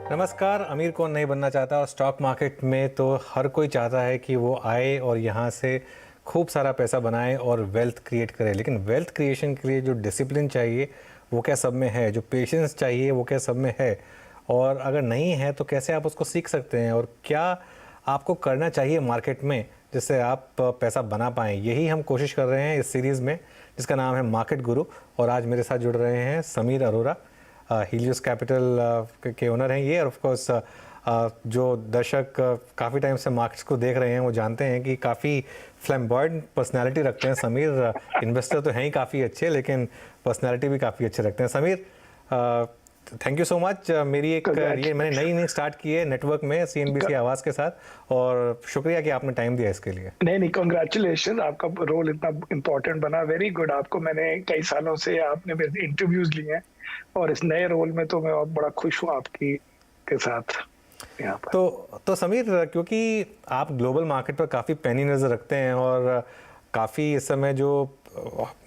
नमस्कार। अमीर कौन नहीं बनना चाहता, और स्टॉक मार्केट में तो हर कोई चाहता है कि वो आए और यहाँ से खूब सारा पैसा बनाए और वेल्थ क्रिएट करे। लेकिन वेल्थ क्रिएशन के लिए जो डिसिप्लिन चाहिए वो क्या सब में है, जो पेशेंस चाहिए वो क्या सब में है, और अगर नहीं है तो कैसे आप उसको सीख सकते हैं, और क्या आपको करना चाहिए मार्केट में जिससे आप पैसा बना पाएँ। यही हम कोशिश कर रहे हैं इस सीरीज़ में जिसका नाम है मार्केट गुरु। और आज मेरे साथ जुड़ रहे हैं समीर अरोरा, हीलियोस कैपिटल के ओनर हैं ये। और ऑफ कोर्स जो दर्शक काफ़ी टाइम से मार्केट्स को देख रहे हैं वो जानते हैं कि काफ़ी फ्लैम्बॉयंट पर्सनालिटी रखते हैं समीर। इन्वेस्टर तो हैं ही काफ़ी अच्छे, लेकिन पर्सनालिटी भी काफ़ी अच्छे रखते हैं। Sameer, thank you so much. मेरी एक ये मैंने नई इनिंग स्टार्ट की है नेटवर्क में सीएनबीसी आवाज़ के साथ, और शुक्रिया कि आपने टाइम दिया इसके लिए। नहीं, कांग्रेचुलेशन, आपका रोल इतना इम्पोर्टेंट बना, वेरी गुड। आपको मैंने कई सालों से आपने मेरे इंटरव्यूज लिए हैं और इस नए रोल में तो मैं और बड़ा खुश हूँ आपकी के साथ यहाँ पर। तो समीर, क्योंकि आप ग्लोबल मार्केट पर काफ़ी पैनी नज़र रखते हैं और काफ़ी इस समय जो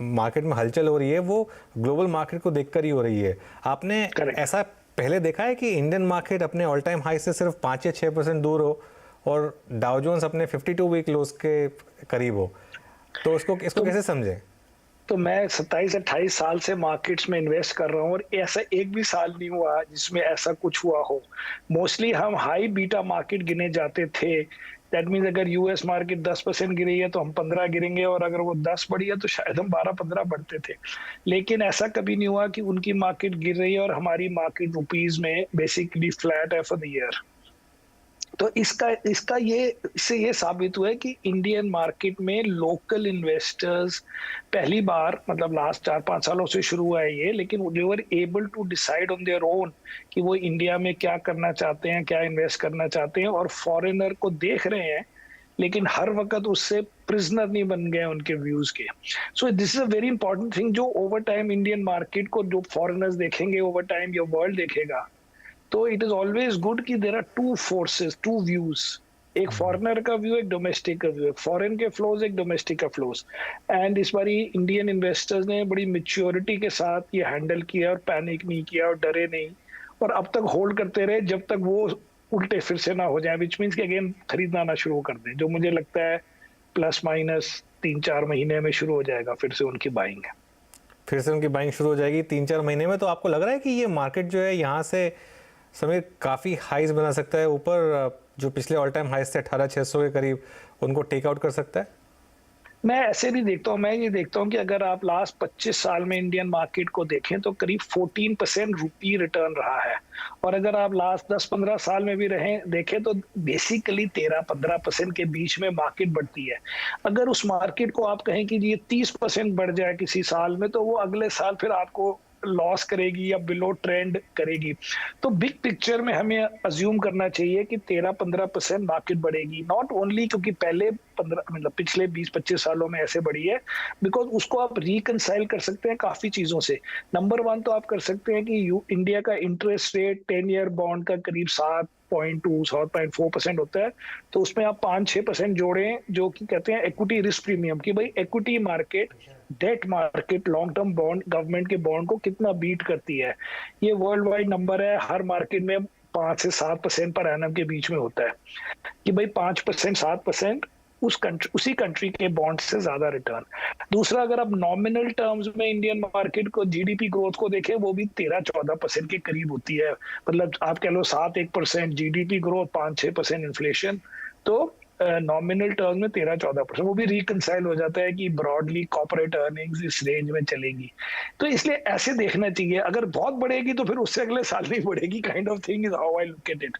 मार्केट में हलचल हो रही है वो ग्लोबल मार्केट को देखकर ही हो रही है। आपने ऐसा पहले देखा है कि इंडियन मार्केट अपने ऑल टाइम हाई से सिर्फ 5 या 6% दूर हो और डाउ जोन्स अपने 52 वीक लोज के करीब हो, तो इसको कैसे समझें? तो मैं 27-28 साल से मार्केट्स में इन्वेस्ट कर रहा हूँ और ऐसा एक भी साल नहीं हुआ जिसमें ऐसा कुछ हुआ हो। मोस्टली हम हाई बीटा मार्केट गिने जाते थे। दैट मीन्स अगर यूएस मार्केट 10% गिरी है तो हम 15 गिरेंगे, और अगर वो 10 बढ़ी है तो शायद हम 12-15 बढ़ते थे। लेकिन ऐसा कभी नहीं हुआ कि उनकी मार्केट गिर रही है और हमारी मार्केट रुपीज में बेसिकली फ्लैट है फॉर द ईयर। तो इसका इससे ये साबित हुआ है कि इंडियन मार्केट में लोकल इन्वेस्टर्स पहली बार, मतलब लास्ट 4-5 सालों से शुरू हुआ है ये, लेकिन they were able to decide on their own कि वो इंडिया में क्या करना चाहते हैं, क्या इन्वेस्ट करना चाहते हैं, और फॉरेनर को देख रहे हैं लेकिन हर वक्त उससे प्रिजनर नहीं बन गए उनके व्यूज के। So this is a very important thing, जो ओवर टाइम इंडियन मार्केट को जो फॉरेनर्स देखेंगे ओवर टाइम, या वर्ल्ड देखेगा, तो इट इज ऑलवेज गुड कि there are two forces, two views. एक फॉरेनर का व्यू, एक डोमेस्टिक का व्यू, एक फॉरेन के फ्लोज, एक डोमेस्टिक का फ्लोज। एंड इस बार इंडियन इन्वेस्टर्स ने बड़ी मेच्योरिटी के साथ ये हैंडल किया और पैनिक नहीं किया और डरे नहीं, और अब तक होल्ड करते रहे जब तक वो उल्टे फिर से ना हो जाए, विच मीन्स कि अगेन खरीदना ना शुरू कर दें, जो मुझे लगता है प्लस माइनस 3-4 महीने में शुरू हो जाएगा फिर से उनकी बाइंग। फिर से उनकी बाइंग शुरू हो जाएगी 3-4 महीने में। तो आपको लग रहा है कि ये मार्केट जो है यहाँ से समय काफ़ी हाइज बना सकता है, ऊपर जो पिछले ऑल टाइम हाइज थे 18,600 के करीब, उनको टेक आउट कर सकता है? मैं ऐसे नहीं देखता हूँ, मैं ये देखता हूँ कि अगर आप लास्ट 25 साल में इंडियन मार्केट को देखें तो करीब 14% रुपी रिटर्न रहा है, और अगर आप लास्ट 10-15 साल में भी देखें तो बेसिकली 13-15% के बीच में मार्केट बढ़ती है। अगर उस मार्केट को आप कहें कि ये 30% बढ़ जाए किसी साल में, तो वो अगले साल फिर आपको लॉस करेगी या बिलो ट्रेंड करेगी। तो बिग पिक्चर में हमें अज्यूम करना चाहिए कि 13-15% मार्केट बढ़ेगी, नॉट ओनली क्योंकि पहले 15 मतलब पिछले 20-25 सालों में ऐसे बढ़ी है, बिकॉज उसको आप रिकंसाइल कर सकते हैं काफी चीजों से। नंबर 1 तो आप कर सकते हैं कि इंडिया का इंटरेस्ट रेट 10 ईयर बॉन्ड का करीब 7.4% होता है, तो उसमें आप 5-6% जोड़ें, जो कि कहते हैं इक्विटी रिस्क प्रीमियम, कि भाई equity market, debt market long term bond, government के बॉन्ड को कितना बीट करती है। ये वर्ल्ड वाइड नंबर है, हर मार्केट में 5 से 7% पर एनम के बीच में होता है, कि भाई 5% 7% उसी कंट्री के बॉन्ड से ज्यादा रिटर्न। दूसरा, अगर आप नॉमिनल टर्म्स में इंडियन मार्केट को, जीडीपी ग्रोथ को देखें, वो भी 13-14% के करीब होती है। मतलब आप कह लो 7-1% जीडीपी ग्रोथ, 5-6% इन्फ्लेशन, तो नॉमिनल टर्म में 13-14%, वो भी रिकंसाइल हो जाता है कि ब्रॉडली कॉर्पोरेट अर्निंग्स इस रेंज में चलेगी। तो इसलिए ऐसे देखना चाहिए, अगर बहुत बढ़ेगी तो फिर उससे अगले साल नहीं बढ़ेगी, kind of thing is how I look at it.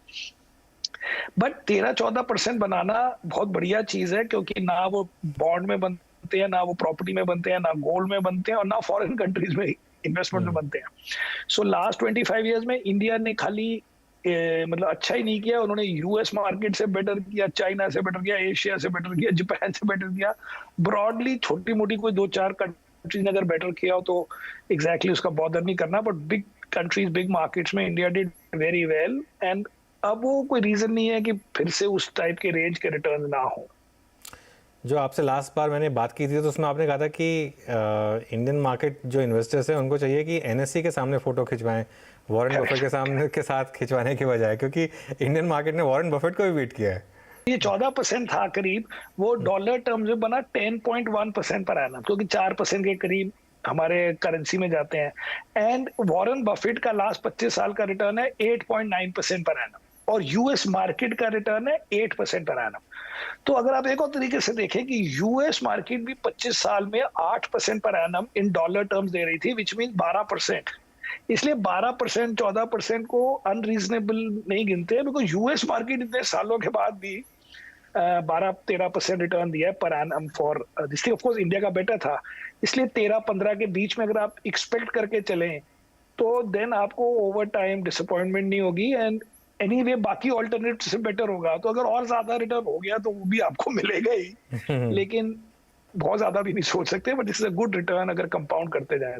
But 13-14% बनाना बहुत बढ़िया चीज है, क्योंकि ना वो बॉन्ड में बनते हैं, ना वो प्रॉपर्टी में बनते हैं, ना गोल्ड में बनते हैं, और ना फॉरेन कंट्रीज में इन्वेस्टमेंट में बनते हैं। सो लास्ट 25 ईयर्स में इंडिया ने खाली मतलब अच्छा ही नहीं किया, उन्होंने यूएस मार्केट से बेटर किया, चाइना से बेटर किया, एशिया से बेटर किया, जापान से बेटर किया। ब्रॉडली छोटी मोटी कोई 2-4 कंट्रीज ने अगर बेटर किया हो तो एग्जैक्टली उसका बॉदर नहीं करना, but big countries, big markets में India did very well, and अब वो कोई रीजन नहीं है कि फिर से उस टाइप के रेंज के रिटर्न ना हो। जो आपसे लास्ट बार मैंने बात की थी तो उसमें आपने कहा था कि इंडियन मार्केट जो इन्वेस्टर्स हैं उनको चाहिए कि एनएससी के सामने फ़ोटो खिंचवाएं, वॉरेन बफेट के सामने के साथ खिंचवाने की बजाय, क्योंकि इंडियन मार्केट ने वॉरेन बफेट को भी बीट किया है। ये 14% था करीब, वो डॉलर टर्म्स में बना 10.1% पर एनम, क्योंकि 4% के करीब हमारे करेंसी में जाते हैं। एंड वॉरेन बफेट का लास्ट 25 साल का रिटर्न है 8.9% पर एनम, और यूएस मार्केट का रिटर्न है 8% पर एनम। तो अगर आप एक और तरीके से देखें कि यूएस मार्केट भी 25 साल में 8% per annum in dollar terms दे रही थी, विच मीन 12%। इसलिए 12% 14% को अनरीजनेबल नहीं गिनते हैं, बिकॉज यूएस मार्केट इतने सालों के बाद भी 12-13% रिटर्न दिया है per annum for this. Of course India का बेटर था, इसलिए 13-15 के बीच में अगर आप एक्सपेक्ट करके चलें तो देन आपको ओवर टाइम डिसअपॉइंटमेंट नहीं होगी। एंड एनीवे बाकी ऑल्टरनेटिव से बेटर होगा, तो अगर और ज्यादा रिटर्न हो गया तो वो भी आपको मिलेगा ही, लेकिन बहुत ज्यादा भी नहीं सोच सकते, but this is a good return अगर कंपाउंड करते जाए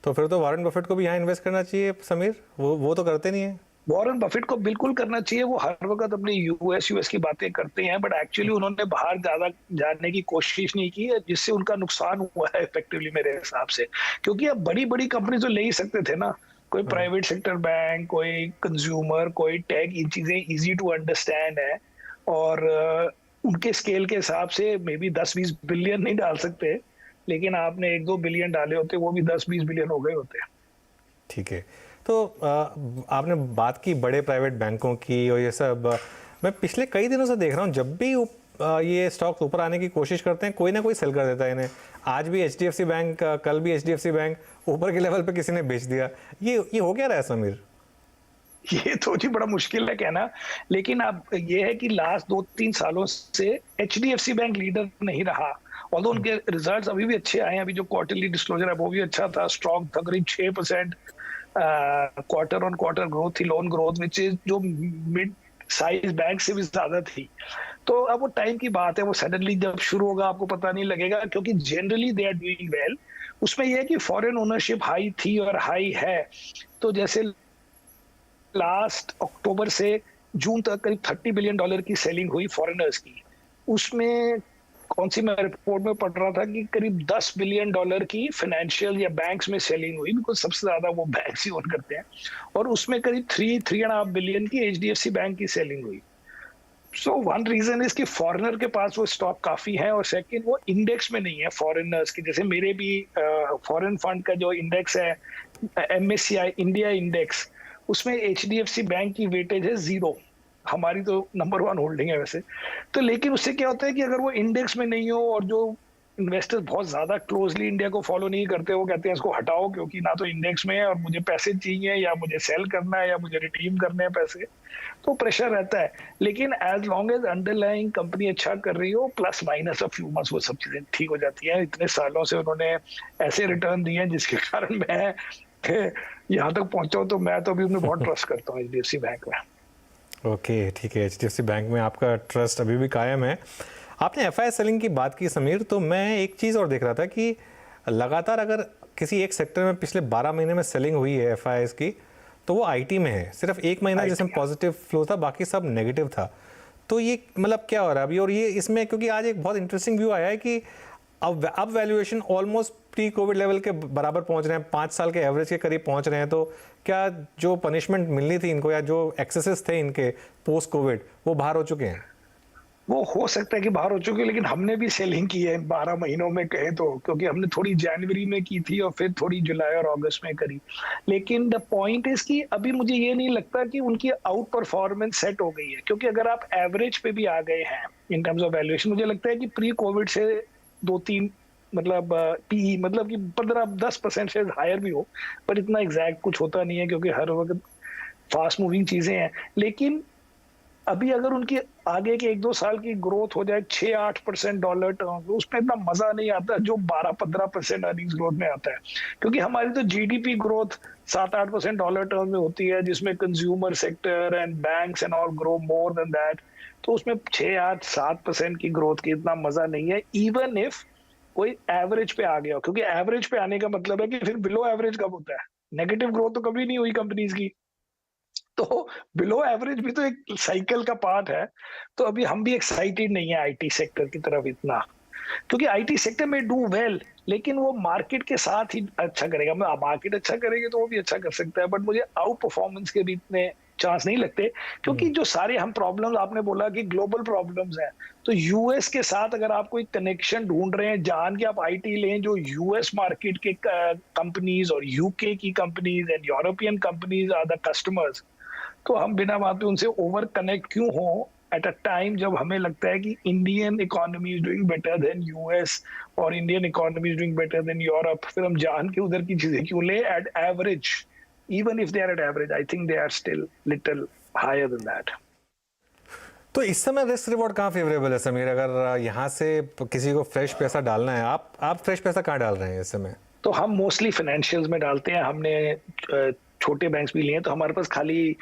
तो फिर तो वॉरेन बफेट को भी यहाँ इन्वेस्ट करना चाहिए समीर, वो तो करते नहीं है। वॉरेन बफेट को बिल्कुल करना चाहिए। वो हर वक्त अपनी यूएस की बातें करते हैं, बट एक्चुअली उन्होंने बाहर ज्यादा जाने की कोशिश नहीं की है, जिससे उनका नुकसान हुआ है इफेक्टिवली मेरे हिसाब से। क्योंकि अब बड़ी बड़ी कंपनी तो ले ही सकते थे ना, कोई प्राइवेट सेक्टर बैंक, कोई कंज्यूमर, कोई टेक, ये चीजें इजी टू अंडरस्टैंड है, और उनके स्केल के हिसाब से मे बी 10-20 बिलियन नहीं डाल सकते, लेकिन आपने 1-2 बिलियन डाले होते, वो भी 10-20 बिलियन हो गए होते। ठीक है, तो आपने बात की बड़े प्राइवेट बैंकों की और ये सब। मैं पिछले कई दिनों से देख रहा हूँ, जब भी ये स्टॉक्स ऊपर आने की कोशिश करते हैं कोई ना कोई सेल कर देता है इन्हें। आज भी एचडीएफसी बैंक, कल भी एचडीएफसी बैंक ऊपर के लेवल पे किसी ने बेच दिया। ये हो क्या रहा है समीर? ये तो जी बड़ा मुश्किल है कहना, लेकिन अब ये है कि लास्ट 2-3 सालों से एचडीएफसी बैंक लीडर नहीं रहा, और उनके रिजल्ट्स अभी भी अच्छे आए हैं। अभी जो क्वार्टरली डिस्क्लोजर है वो भी अच्छा था, स्ट्रॉन्ग था, करीब 6% क्वार्टर ऑन क्वार्टर ग्रोथ थी, लोन ग्रोथ, विच इज जो मिड साइज बैंक से भी ज्यादा थी। तो अब वो टाइम की बात है, वो सडनली जब शुरू होगा आपको पता नहीं लगेगा, क्योंकि generally they are doing well. उसमें यह है कि फॉरेन ओनरशिप हाई थी और हाई है। तो जैसे लास्ट अक्टूबर से जून तक करीब $30 बिलियन की सेलिंग हुई फॉरेनर्स की। उसमें कौन सी मैं रिपोर्ट में पढ़ रहा था कि करीब $10 बिलियन की फाइनेंशियल या बैंक्स में सेलिंग हुई, बिकॉज सबसे ज्यादा वो बैंक्स ही ओन करते हैं, और उसमें करीब 3.5 बिलियन की एचडीएफसी बैंक की सेलिंग हुई। सो वन रीजन इज कि फॉरेनर के पास वो स्टॉक काफी है, और सेकंड वो इंडेक्स में नहीं है फॉरेनर्स के। जैसे मेरे भी फॉरेन फंड का जो इंडेक्स है एमएससीआई इंडिया इंडेक्स, उसमें एचडीएफसी बैंक की वेटेज है 0। हमारी तो नंबर 1 होल्डिंग है वैसे तो। लेकिन उससे क्या होता है कि अगर वो इंडेक्स में नहीं हो, और जो इन्वेस्टर्स बहुत ज्यादा क्लोजली इंडिया को फॉलो नहीं करते, वो कहते हैं इसको हटाओ क्योंकि ना तो इंडेक्स में है, और मुझे पैसे चाहिए, या मुझे सेल करना है, या मुझे रिडीम करने हैं पैसे, तो प्रेशर रहता है। लेकिन as long as underlying company अच्छा कर रही हो, plus minus a few months, वो सब चीजें ठीक हो जाती हैं। इतने सालों से उन्होंने ऐसे रिटर्न दिए हैं जिसके कारण मैं यहाँ तक पहुंचा हूं, तो मैं तो अभी उन्हें बहुत ट्रस्ट करता हूँ एचडीएफसी बैंक में। ओके, ठीक है, एचडीएफसी बैंक में आपका ट्रस्ट अभी भी कायम है। आपने एफआईआई सेलिंग की बात की समीर, तो मैं एक चीज़ और देख रहा था कि लगातार अगर किसी एक सेक्टर में पिछले 12 महीने में सेलिंग हुई है एफआईआई की, तो वो आईटी में है। सिर्फ एक महीना जिसमें पॉजिटिव फ्लो था, बाकी सब नेगेटिव था। तो ये मतलब क्या हो रहा है अभी? और ये इसमें क्योंकि आज एक बहुत इंटरेस्टिंग व्यू आया है कि अब valuation almost pre Covid level के बराबर पहुंच रहे हैं, 5 साल के एवरेज के करीब पहुंच रहे हैं। तो क्या जो पनिशमेंट मिलनी थी इनको, या जो एक्सेसेस थे इनके पोस्ट कोविड, वो बाहर हो चुके हैं? वो हो सकता है कि बाहर हो चुके हैं, लेकिन हमने भी सेलिंग की है 12 महीनों में कहे तो, क्योंकि हमने थोड़ी जनवरी में की थी और फिर थोड़ी जुलाई और अगस्त में करी। लेकिन द पॉइंट इज कि अभी मुझे ये नहीं लगता कि उनकी आउट परफॉर्मेंस सेट हो गई है, क्योंकि अगर आप एवरेज पे भी आ गए हैं इन टर्म्स ऑफ वैल्यूएशन, मुझे लगता है कि प्री कोविड से 2-3 मतलब पी मतलब कि 15-10% से हायर भी हो, पर इतना एग्जैक्ट कुछ होता नहीं है क्योंकि हर वक्त फास्ट मूविंग चीजें हैं। लेकिन अभी अगर उनकी आगे के 1-2 साल की ग्रोथ हो जाए 6-8% डॉलर टर्म, उसमें इतना मजा नहीं आता जो 12-15% अर्निंग्स ग्रोथ में आता है, क्योंकि हमारी तो जीडीपी ग्रोथ 7-8% डॉलर टर्म में होती है, जिसमें consumer sector and banks and all grow more than that. तो उसमें 6-8-7% की ग्रोथ की इतना मजा नहीं है, इवन इफ कोई एवरेज पे आ गया हो। क्योंकि एवरेज पे आने का मतलब है कि फिर बिलो एवरेज कब होता है? नेगेटिव ग्रोथ तो कभी नहीं हुई कंपनीज की, तो बिलो एवरेज भी तो एक साइकिल का पार्ट है। तो अभी हम भी एक्साइटेड नहीं है आईटी सेक्टर की तरफ इतना, क्योंकि आईटी सेक्टर में डू वेल, लेकिन वो मार्केट के साथ ही अच्छा करेगा। मैं मार्केट अच्छा करेगी तो वो भी अच्छा कर सकता है, बट मुझे आउट परफॉर्मेंस के भी इतने चांस नहीं लगते, क्योंकि जो सारे हम प्रॉब्लम्स आपने बोला कि ग्लोबल प्रॉब्लम्स हैं, तो यूएस के साथ अगर आप कोई कनेक्शन ढूंढ रहे हैं, जान के आप आईटी लें जो यूएस मार्केट के कंपनीज और यूके की companies and European companies are the customers, तो हम बिना बात पे उनसे ओवर कनेक्ट क्यों हो एट अ टाइम जब हमें लगता है कि Indian economy is doing better than US और Indian economy is doing better than Europe, फिर हम जान के उधर की चीजें क्यों ले at average, even if they are at average, I think they are still little higher than that. तो इस समय रिस्क रिवॉर्ड कहाँ फेवरेबल है समीर? अगर यहाँ से किसी को फ्रेश पैसा डालना है, आप फ्रेश पैसा कहाँ डाल रहे हैं इस समय? तो हम मोस्टली फाइनेंशियल्स में डालते हैं। हमने छोटे बैंक्स भी लिए हैं, तो हमारे पास खाली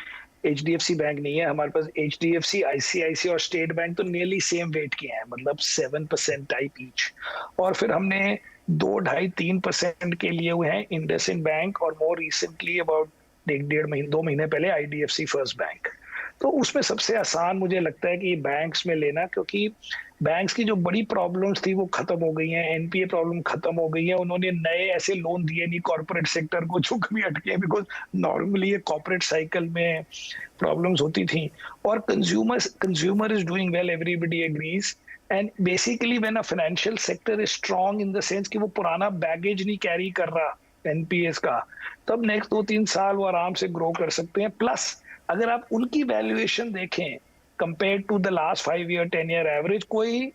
HDFC बैंक नहीं है, हमारे पास HDFC, ICICI और स्टेट बैंक तो नियरली सेम वेट के हैं, मतलब 7% टाइप ईच। और फिर हमने 2-2.5-3% के लिए हुए हैं इंडसइंड बैंक, और मोर रिसेंटली अबाउट 1-1.5 महीने पहले IDFC फर्स्ट बैंक। तो उसमें सबसे आसान मुझे लगता है कि बैंक्स में लेना, क्योंकि बैंक्स की जो बड़ी प्रॉब्लम्स थी वो खत्म हो गई हैं, एनपीए प्रॉब्लम खत्म हो गई है, उन्होंने नए ऐसे लोन दिए नहीं कॉर्पोरेट सेक्टर को जो कभी अटके हैं, बिकॉज नॉर्मली ये कॉर्पोरेट साइकिल में प्रॉब्लम्स होती थी। और consumer is doing well, everybody agrees, and basically when a financial sector is strong in the sense कि वो पुराना बैगेज नहीं कैरी कर रहा एनपीएस का, तब नेक्स्ट 2-3 साल वो आराम से ग्रो कर सकते हैं। प्लस अगर आप उनकी वैल्यूएशन देखें compare to the last 5 year 10 year average, कोई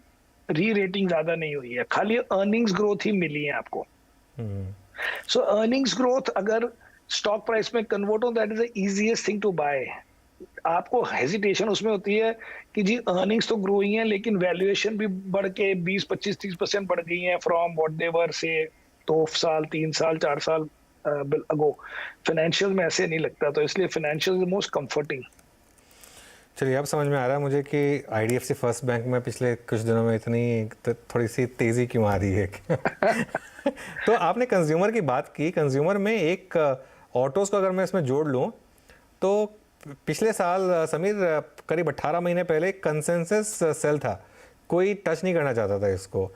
री रेटिंग ज्यादा नहीं हुई है, खाली अर्निंग्स ग्रोथ ही मिली है आपको। सो अर्निंग्स ग्रोथ अगर स्टॉक प्राइस में कन्वर्ट हो, that is the easiest thing to buy. आपको हेजिटेशन उसमें होती है कि जी अर्निंग्स तो ग्रो ही हैं, लेकिन वैल्यूएशन भी बढ़ के 20-25-30% बढ़ गई हैं फ्रॉम व्हाट दे वर से 2 साल 3 साल 4 साल अगो। फाइनेंशियल में ऐसे नहीं लगता, तो इसलिए फाइनेंशियल इज मोस्ट कंफर्टिंग। चलिए अब समझ में आ रहा है मुझे कि IDFC फर्स्ट बैंक में पिछले कुछ दिनों में इतनी थोड़ी सी तेज़ी क्यों आ रही है। तो आपने कंज्यूमर की बात की, कंज्यूमर में एक ऑटोज़ को अगर मैं इसमें जोड़ लूँ तो पिछले साल समीर करीब 18 महीने पहले कंसेंसस सेल था, कोई टच नहीं करना चाहता था इसको।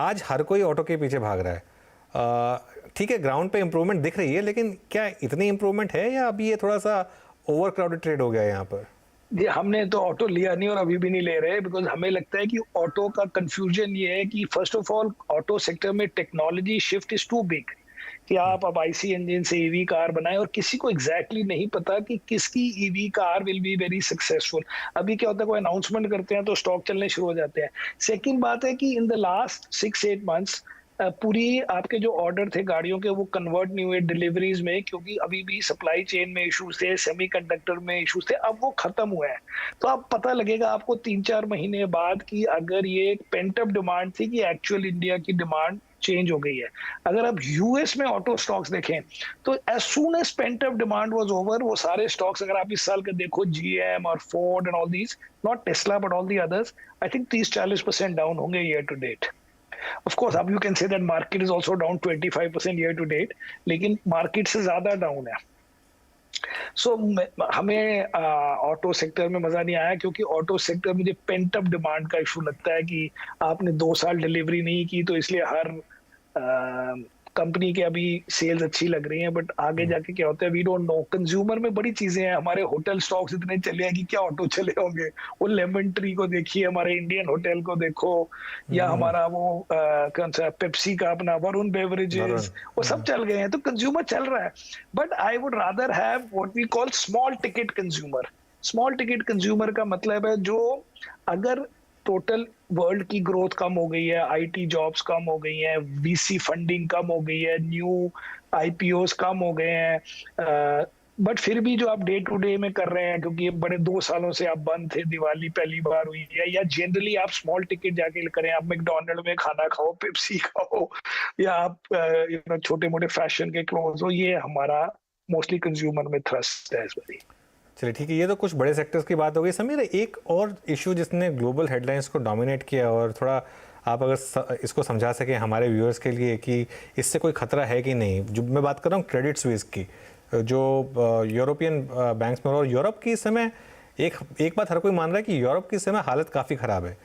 आज हर कोई ऑटो के पीछे भाग रहा है। ठीक है, ग्राउंड पे इम्प्रूवमेंट दिख रही है, लेकिन क्या इतनी इम्प्रूवमेंट है या अभी ये थोड़ा सा ओवर क्राउडेड ट्रेड हो गया है यहाँ पर? जी, हमने तो ऑटो लिया नहीं और अभी भी नहीं ले रहे, बिकॉज हमें लगता है कि ऑटो का कंफ्यूजन ये है कि first of all auto sector में technology shift is too big, कि आप अब आईसी इंजन से ईवी कार बनाएं, और किसी को एग्जैक्टली नहीं पता कि किसकी EV car will be very successful. अभी क्या होता है, कोई अनाउंसमेंट करते हैं तो स्टॉक चलने शुरू हो जाते हैं। सेकंड बात है कि इन द लास्ट 6-8 मंथ्स पूरी आपके जो ऑर्डर थे गाड़ियों के वो कन्वर्ट नहीं हुए डिलीवरीज में, क्योंकि अभी भी सप्लाई चेन में इश्यूज थे, सेमीकंडक्टर में इश्यूज थे, अब वो खत्म हुए हैं। तो अब पता लगेगा आपको 3-4 महीने बाद कि अगर ये पेंट अप डिमांड थी कि एक्चुअल इंडिया की डिमांड चेंज हो गई है। अगर आप यूएस में ऑटो स्टॉक्स देखें तो as soon as pent up demand was over, वो सारे स्टॉक्स अगर आप इस साल के देखो, जीएम और Ford and all these, not Tesla but all the others, I think 30-40% down होंगे year to date. Of course, अब you can say that market is also down 25% year to date, लेकिन मार्केट से ज्यादा down है। सो हमें auto sector में मजा नहीं आया, क्योंकि ऑटो सेक्टर मुझे पेंट अप डिमांड का इशू लगता है कि आपने 2 साल डिलीवरी नहीं की, तो इसलिए हर कंपनी के अभी सेल्स अच्छी लग रही हैं, बट आगे जाके क्या होता है वी डोंट नो। कंज्यूमर में बड़ी चीजें हैं, हमारे होटल स्टॉक्स इतने चले हैं कि क्या ऑटो चले होंगे। वो लेमन ट्री को देखिए, हमारे इंडियन होटल को देखो, या हमारा वो कौन सा पेप्सी का अपना वरुण बेवरेजेस, वो सब चल गए हैं, तो कंज्यूमर चल रहा है। But I would rather have what we call small ticket consumer. Small ticket consumer का मतलब है जो अगर टोटल वर्ल्ड की ग्रोथ कम हो गई है, आईटी जॉब्स कम हो गई हैं, वीसी फंडिंग कम हो गई है, न्यू आईपीओस कम हो गए हैं, बट फिर भी जो आप डे टू डे में कर रहे हैं, क्योंकि बड़े 2 सालों से आप बंद थे, दिवाली पहली बार हुई है, या जनरली आप स्मॉल टिकट जाके करें, आप मैकडोनल्ड में खाना खाओ, पेप्सी खाओ, या आप छोटे मोटे फैशन के क्लोथ्स हो, ये हमारा मोस्टली कंज्यूमर में थ्रस्ट है इस बारी। चलिए ठीक है, ये तो कुछ बड़े सेक्टर्स की बात हो गई। समीर, एक और इशू जिसने ग्लोबल हेडलाइंस को डोमिनेट किया, और थोड़ा आप अगर इसको समझा सकें हमारे व्यूअर्स के लिए कि इससे कोई खतरा है कि नहीं, जो मैं बात कर रहा हूँ क्रेडिट स्विस की, जो यूरोपियन बैंक्स में, और यूरोप की इस समय एक बात हर कोई मान रहा है कि यूरोप की इस समय हालत काफ़ी ख़राब है।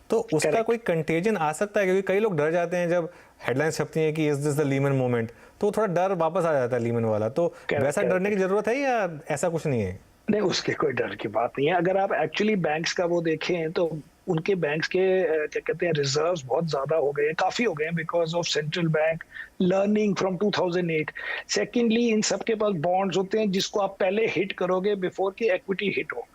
तो उसका Correct. कोई कंटेजन आ सकता है, क्योंकि कई लोग डर जाते हैं जब हेडलाइंस छपती हैं कि is this the Lehman moment, तो थोड़ा डर वापस आ जाता है लीमन वाला। तो Correct, वैसा correct. डरने की जरूरत है या ऐसा कुछ नहीं है? नहीं, उसके कोई डर की बात नहीं है। अगर आप एक्चुअली बैंक्स का वो देखें तो उनके बैंक्स के क्या कहते हैं रिजर्व्स बहुत ज्यादा हो गए हैं, काफी हो गए हैं, because of central bank learning from 2008। Secondly, इन सब के पास बॉन्ड्स होते हैं जिसको आप पहले हिट करोगे बिफोर की इक्विटी हिट हो।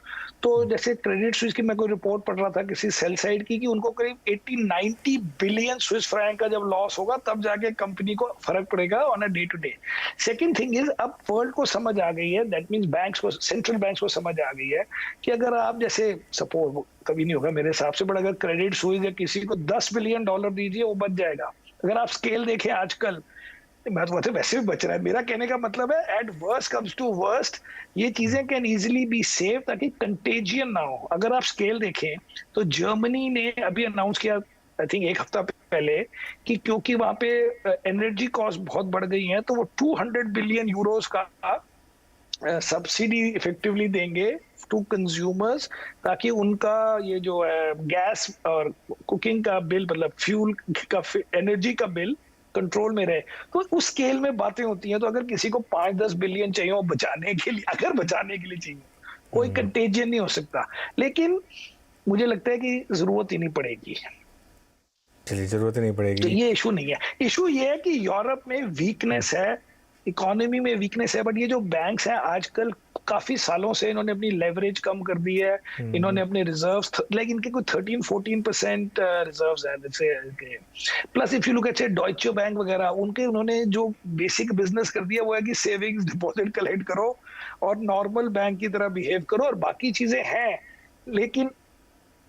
तो जैसे क्रेडिट स्विस की मैं कोई रिपोर्ट पढ़ रहा था किसी सेल साइड की, कि उनको करीब 80-90 बिलियन स्विस फ्रैंक का जब लॉस होगा तब जाके कंपनी को फर्क पड़ेगा on a day to day. Second thing is, अब वर्ल्ड को समझ आ गई है, दैट मींस बैंक्स को, सेंट्रल बैंक्स को समझ आ गई है कि अगर आप, जैसे सपोज कभी नहीं होगा मेरे हिसाब से, बट अगर क्रेडिट स्विस या किसी को $10 बिलियन दीजिए वो बच जाएगा। अगर आप स्केल देखें आजकल, मैं तो वैसे भी बच रहा है। मेरा कहने का मतलब है, at worst comes to worst, ये चीजें कैन इजीली बी सेव ताकि कंटेजियन ना हो। अगर आप स्केल देखें तो जर्मनी ने अभी अनाउंस किया, आई थिंक एक हफ्ता पहले, कि क्योंकि वहां पे एनर्जी कॉस्ट बहुत बढ़ गई है, तो वो 200 बिलियन यूरोस का सब्सिडी इफेक्टिवली देंगे टू कंज्यूमर्स, ताकि उनका ये जो है गैस और कुकिंग का बिल, मतलब फ्यूल का, एनर्जी का बिल कंट्रोल में रहे। तो उस स्केल में बातें होती हैं। तो अगर किसी को 5-10 बिलियन चाहिए वो बचाने के लिए, अगर बचाने के लिए चाहिए, कोई कंटेजियन नहीं हो सकता। लेकिन मुझे लगता है कि जरूरत ही नहीं पड़ेगी। चलिए, जरूरत ही नहीं तो पड़ेगी। ये इशू नहीं है। इशू ये है कि यूरोप में वीकनेस है, इकोनॉमी में वीकनेस है, बट ये जो बैंक्स हैं आजकल काफी सालों से इन्होंने अपनी लेवरेज कम कर दी है। इन्होंने अपने रिजर्व्स, लाइक इनके कोई 13-14% रिजर्व्स हैं जैसे। Plus if you look at डॉइचे bank वगैरह, उनके उन्होंने जो बेसिक बिजनेस कर दिया वो है कि सेविंग्स डिपॉजिट कलेक्ट करो और नॉर्मल बैंक की तरह बिहेव करो, और बाकी चीजें हैं। लेकिन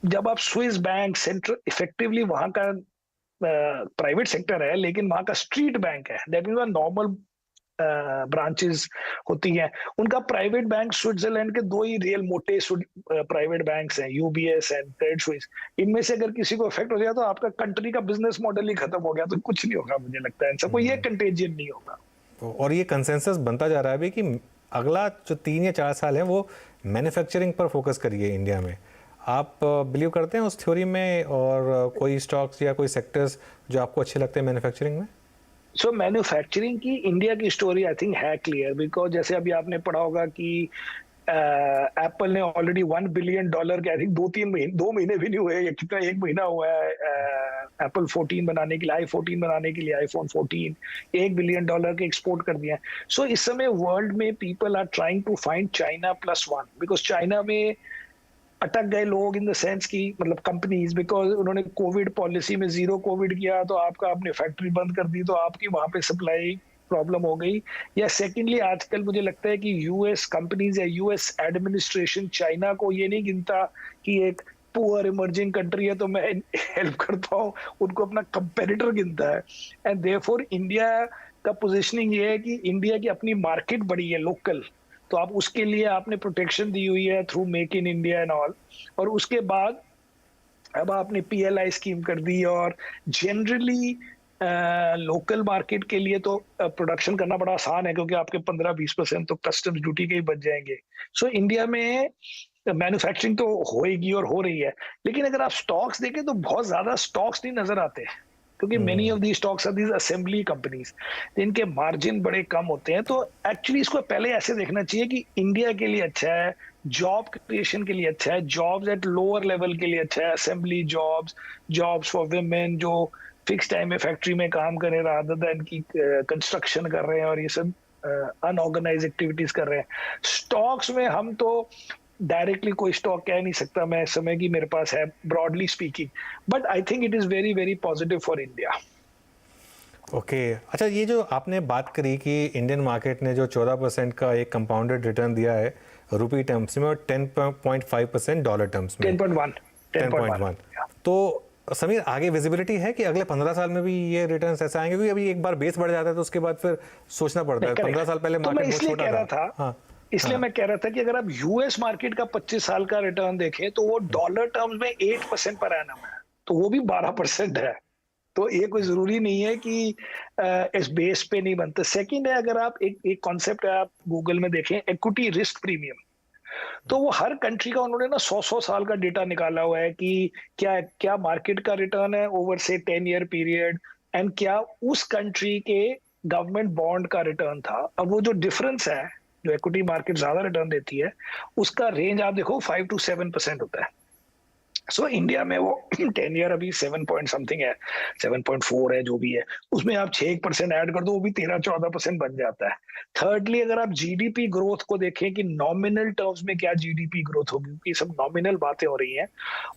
जब आप स्विस बैंक सेंट्रल, इफेक्टिवली वहां का प्राइवेट सेक्टर है, लेकिन वहां का स्ट्रीट बैंक है, दैट मीन नॉर्मल ब्रांचेस होती हैं। उनका प्राइवेट बैंक, स्विट्जरलैंड के दो ही रियल मोटे प्राइवेट बैंक्स हैं, यूबीएस एंड क्रेडिट स्विस। इनमें से अगर किसी को इफेक्ट हो जाए तो आपका कंट्री का बिजनेस मॉडल ही खत्म हो गया, तो कुछ नहीं होगा। मुझे लगता है इनसे कोई ये कंटेजियन नहीं होगा। और ये कंसेंसस बनता जा रहा है अभी कि अगला जो 3 या 4 साल है वो मैन्युफैक्चरिंग पर फोकस करिए इंडिया में। आप बिलीव करते हैं उस थ्योरी में? और कोई स्टॉक्स या कोई सेक्टर्स जो आपको अच्छे लगते हैं मैन्युफैक्चरिंग में? सो मैन्युफैक्चरिंग की इंडिया की स्टोरी आई थिंक है क्लियर, बिकॉज जैसे अभी आपने पढ़ा होगा कि एप्पल ने ऑलरेडी $1 बिलियन के, आई थिंक 2 महीने भी नहीं हुए, या कितना, 1 महीना हुआ है एप्पल 14 बनाने के लिए, i14 बनाने के लिए, आईफोन 14 $1 बिलियन के एक्सपोर्ट कर दिया है। सो इस समय वर्ल्ड में people are trying to find China +1, because China में अटक गए लोग, इन द सेंस की, मतलब कंपनीज, बिकॉज उन्होंने कोविड पॉलिसी में 0 कोविड किया, तो आपका अपनी फैक्ट्री बंद कर दी, तो आपकी वहां पे सप्लाई प्रॉब्लम हो गई। या सेकेंडली, आजकल मुझे लगता है कि यूएस कंपनीज या यूएस एडमिनिस्ट्रेशन चाइना को ये नहीं गिनता कि एक पुअर इमर्जिंग कंट्री है तो मैं हेल्प करता हूँ, उनको अपना कंपेटिटर गिनता है। एंड देयरफॉर इंडिया का पोजिशनिंग ये है कि इंडिया की अपनी मार्केट बड़ी है लोकल, तो आप उसके लिए आपने प्रोटेक्शन दी हुई है through make in India and all. और उसके बाद अब आपने पीएलआई स्कीम कर दी, और जनरली लोकल मार्केट के लिए तो प्रोडक्शन करना बड़ा आसान है, क्योंकि आपके 15-20% तो कस्टम्स ड्यूटी के ही बच जाएंगे। सो इंडिया में मैन्युफैक्चरिंग तो होएगी और हो रही है। लेकिन अगर आप स्टॉक्स देखें तो बहुत ज्यादा स्टॉक्स नहीं नजर आते, क्योंकि many of the stocks are these assembly companies, जिनके मार्जिन बड़े कम होते हैं। तो एक्चुअली इसको पहले ऐसे देखना चाहिए कि इंडिया के लिए अच्छा है, जॉब क्रिएशन के लिए अच्छा है, जॉब्स एट लोअर लेवल के लिए अच्छा है, assembly jobs, jobs for women जो फिक्स टाइम में फैक्ट्री में काम कर रहे रादर देन की कंस्ट्रक्शन कर रहे हैं और ये सब अनऑर्गेनाइज एक्टिविटीज कर रहे हैं। स्टॉक्स में हम तो डायरेक्टली कोई स्टॉक कह नहीं सकता मैं इस समय की मेरे पास है, broadly speaking, but I think it is very very positive for India. Okay, अच्छा, ये जो आपने बात करी कि इंडियन मार्केट ने जो 14% का एक कंपाउंडेड रिटर्न दिया है रुपी टर्म्स में और 10.5% डॉलर टर्म्स में, 10.1, तो समीर आगे विजिबिलिटी है कि अगले 15 साल में भी ये रिटर्न्स ऐसे आएंगे? क्योंकि अभी एक बार बेस बढ़ जाता है तो उसके बाद फिर सोचना पड़ता है। 15 साल पहले मार्केट बहुत छोटा था। हाँ, इसलिए मैं कह रहा था कि अगर आप यूएस मार्केट का 25 साल का रिटर्न देखें तो वो डॉलर टर्म्स में 8% पर एनम है, तो वो भी 12% है। तो ये कोई जरूरी नहीं है कि इस बेस पे नहीं बनता। सेकंड है, अगर आप एक कॉन्सेप्ट है, आप गूगल में देखें, इक्विटी रिस्क प्रीमियम। तो वो हर कंट्री का उन्होंने ना 100 साल का डेटा निकाला हुआ है कि क्या क्या मार्केट का रिटर्न है ओवर से 10 ईयर पीरियड, एंड क्या उस कंट्री के गवर्नमेंट बॉन्ड का रिटर्न था। अब वो जो डिफरेंस है, जो इक्विटी मार्केट ज्यादा रिटर्न देती है, उसका रेंज आप देखो 5 to 7% होता है। सो इंडिया में वो 10 ईयर अभी 7 पॉइंट समथिंग है, 7.4 है, जो भी है, उसमें आप 6% ऐड कर दो, वो भी 13-14% बन जाता है। थर्डली, अगर आप जीडीपी ग्रोथ को देखें कि नॉमिनल टर्म्स में क्या जीडीपी ग्रोथ होगी, क्योंकि सब नॉमिनल बातें हो रही हैं,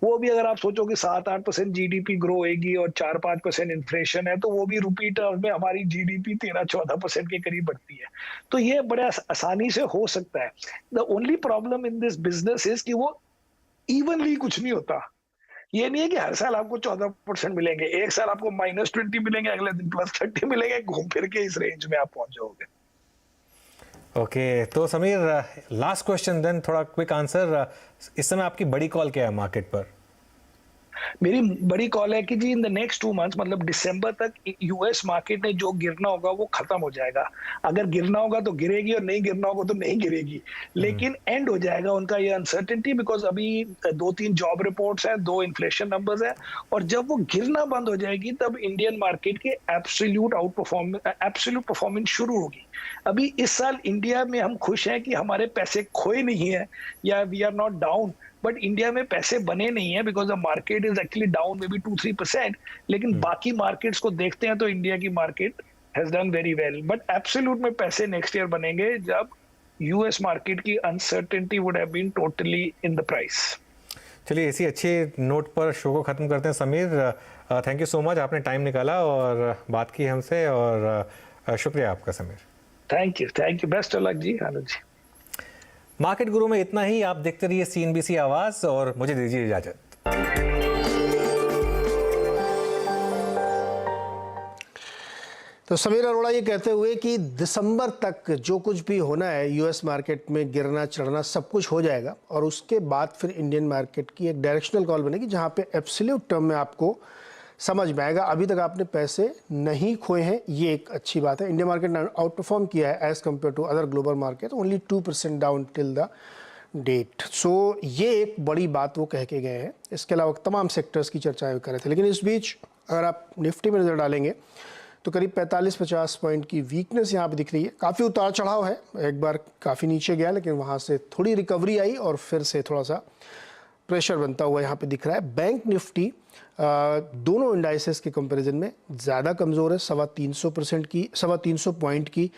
वो भी अगर आप सोचो कि 7-8% जीडीपी ग्रो होगी और 4-5% इन्फ्लेशन है, तो वो भी रुपी टर्म्स में हमारी जीडीपी 13-14% के करीब बढ़ती है। तो ये बड़े आसानी से हो सकता है। The only problem in this business is कि वो इवनली कुछ नहीं होता। ये नहीं है कि हर साल आपको 14% मिलेंगे, एक साल आपको -20 मिलेंगे, अगले दिन +30 मिलेंगे, घूम फिर के इस रेंज में आप पहुंच जाओगे। ओके, तो समीर, लास्ट क्वेश्चन देन, थोड़ा क्विक आंसर। इस समय आपकी बड़ी कॉल क्या है मार्केट पर? मेरी बड़ी कॉल है कि जी इन द नेक्स्ट 2 मंथ्स, मतलब दिसंबर तक यूएस मार्केट में जो गिरना होगा वो खत्म हो जाएगा। अगर गिरना होगा तो गिरेगी और नहीं गिरना होगा तो नहीं गिरेगी, लेकिन एंड हो जाएगा उनका ये अनसर्टेनिटी, बिकॉज अभी 2-3 जॉब रिपोर्ट्स हैं, 2 इन्फ्लेशन नंबर्स हैं, और जब वो गिरना बंद हो जाएगी तब इंडियन मार्केट के एब्सोल्यूट परफॉर्मेंस शुरू होगी। अभी इस साल इंडिया में हम खुश हैं कि हमारे पैसे खोए नहीं है, या we are not down, but India में पैसे बने नहीं है because the market is actually down maybe 2-3%। लेकिन बाकी मार्केट्स को देखते हैं तो इंडिया की market has done very well, but absolute में पैसे नेक्स्ट ईयर बनेंगे जब यूएस मार्केट की uncertainty would have been totally in the price. चलिए, इसी अच्छे नोट पर शो को ख़त्म करते हैं। Sameer, thank you so much, आपने टाइम निकाला और बात की हमसे, और शुक्रिया आपका Sameer. Thank you, best of luck ji Anand ji. Market गुरु में इतना ही। आप देखते रहिए CNBC आवाज़, और मुझे दीजिए इजाज़त। तो समीर अरोड़ा ये कहते हुए कि दिसंबर तक जो कुछ भी होना है यूएस मार्केट में, गिरना चढ़ना सब कुछ हो जाएगा, और उसके बाद फिर इंडियन मार्केट की एक डायरेक्शनल कॉल बनेगी जहां पे एब्सोल्यूट टर्म में आपको समझ में आएगा। अभी तक आपने पैसे नहीं खोए हैं, ये एक अच्छी बात है। इंडियन मार्केट ने आउट परफॉर्म किया है as compared to other global market, only 2% down till the date. So ये एक बड़ी बात वो कह के गए हैं। इसके अलावा तमाम सेक्टर्स की चर्चाएं कर रहे थे, लेकिन इस बीच अगर आप निफ्टी में नज़र डालेंगे तो करीब 45-50 पॉइंट की वीकनेस यहाँ पे दिख रही है। काफ़ी उतार चढ़ाव है, एक बार काफ़ी नीचे गया लेकिन वहाँ से थोड़ी रिकवरी आई और फिर से थोड़ा सा प्रेशर बनता हुआ यहाँ पे दिख रहा है। बैंक निफ्टी दोनों इंडाइसेस के कंपैरिजन में ज़्यादा कमज़ोर है, 350 पॉइंट की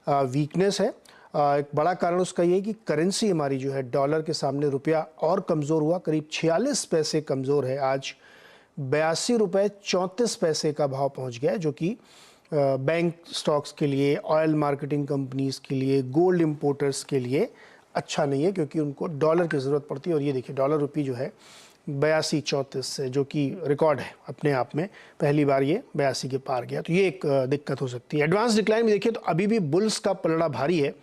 वीकनेस है। एक बड़ा कारण उसका ये है कि करेंसी हमारी जो है डॉलर के सामने रुपया और कमज़ोर हुआ, करीब 46 पैसे कमज़ोर है। आज 82 रुपये 34 पैसे का भाव पहुंच गया है, जो कि बैंक स्टॉक्स के लिए, ऑयल मार्केटिंग कंपनीज के लिए, गोल्ड इंपोर्टर्स के लिए अच्छा नहीं है, क्योंकि उनको डॉलर की ज़रूरत पड़ती है। और ये देखिए डॉलर रुपये जो है 82-34 से, जो कि रिकॉर्ड है अपने आप में, पहली बार ये 82 के पार गया, तो ये एक दिक्कत हो सकती है। एडवांस डिक्लाइन में देखिए तो अभी भी बुल्स का पलड़ा भारी है।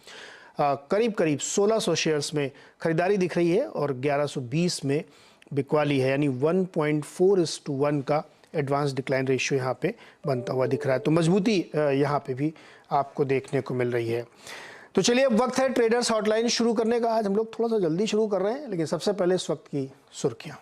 करीब 1600 शेयर्स में खरीदारी दिख रही है और 1120 में बिकवाली है, यानी 1.4:1 का एडवांस डिक्लाइन रेशियो यहाँ पे बनता हुआ दिख रहा है। तो मजबूती यहाँ पे भी आपको देखने को मिल रही है। तो चलिए, अब वक्त है ट्रेडर्स हॉटलाइन शुरू करने का। आज हम लोग थोड़ा सा जल्दी शुरू कर रहे हैं, लेकिन सबसे पहले इस वक्त की सुर्खियाँ।